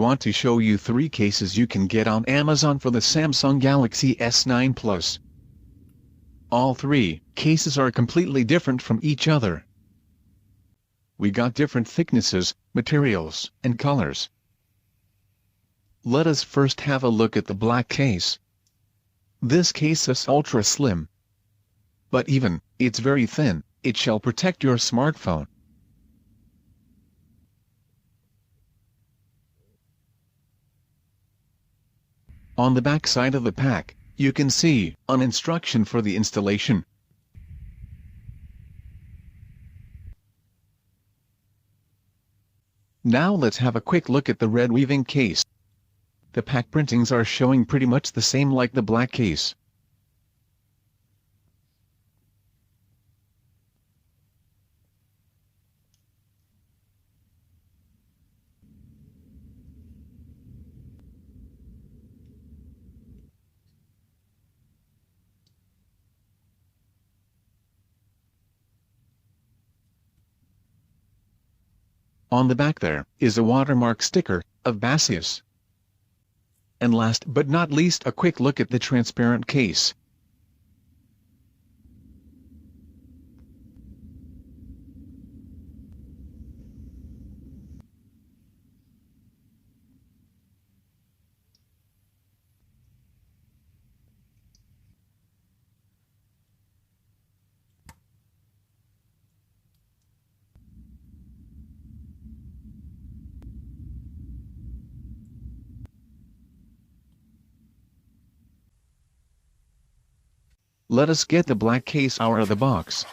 want to show you 3 cases you can get on Amazon for the Samsung Galaxy S9 Plus. All 3 cases are completely different from each other. We got different thicknesses, materials, and colors. Let us first have a look at the black case. This case is ultra slim. But even, it's very thin, it shall protect your smartphone. On the back side of the pack, you can see an instruction for the installation. Now let's have a quick look at the red weaving case. The pack printings are showing pretty much the same like the black case. On the back there is a watermark sticker of Baseus. And last but not least, a quick look at the transparent case. Let us get the black case out of the box.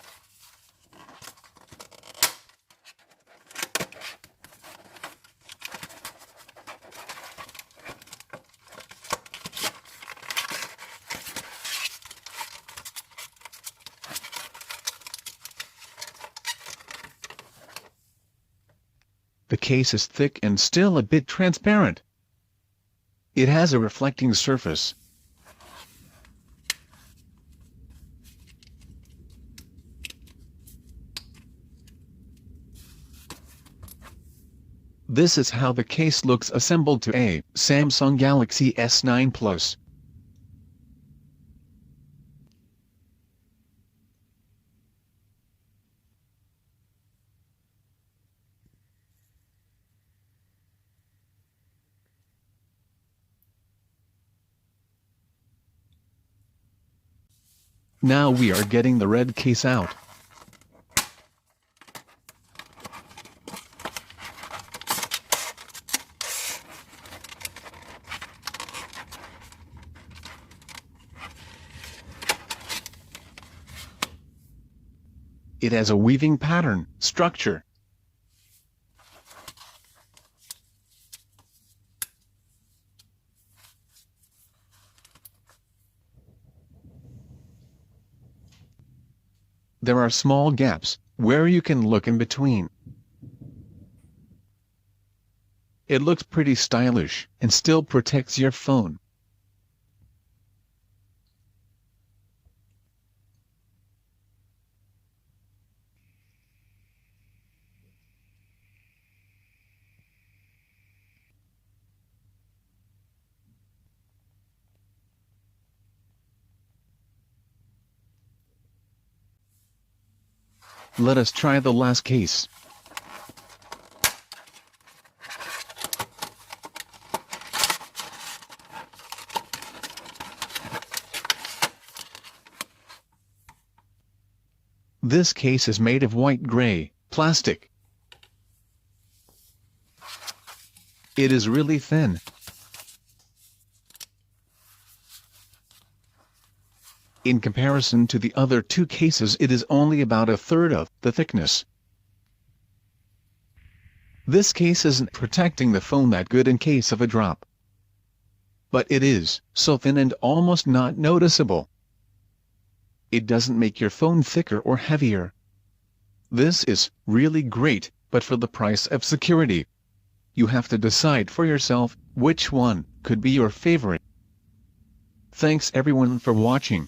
The case is thick and still a bit transparent. It has a reflecting surface. This is how the case looks assembled to a Samsung Galaxy S9 Plus. Now we are getting the red case out. It has a weaving pattern structure. There are small gaps where you can look in between. It looks pretty stylish and still protects your phone. Let us try the last case. This case is made of white gray plastic. It is really thin. In comparison to the other 2 cases, it is only about a third of the thickness. This case isn't protecting the phone that good in case of a drop. But it is so thin and almost not noticeable. It doesn't make your phone thicker or heavier. This is really great, but for the price of security. You have to decide for yourself which one could be your favorite. Thanks everyone for watching.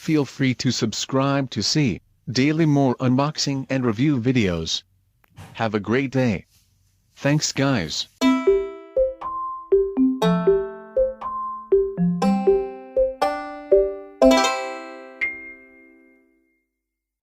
Feel free to subscribe to see daily more unboxing and review videos. Have a great day. Thanks guys.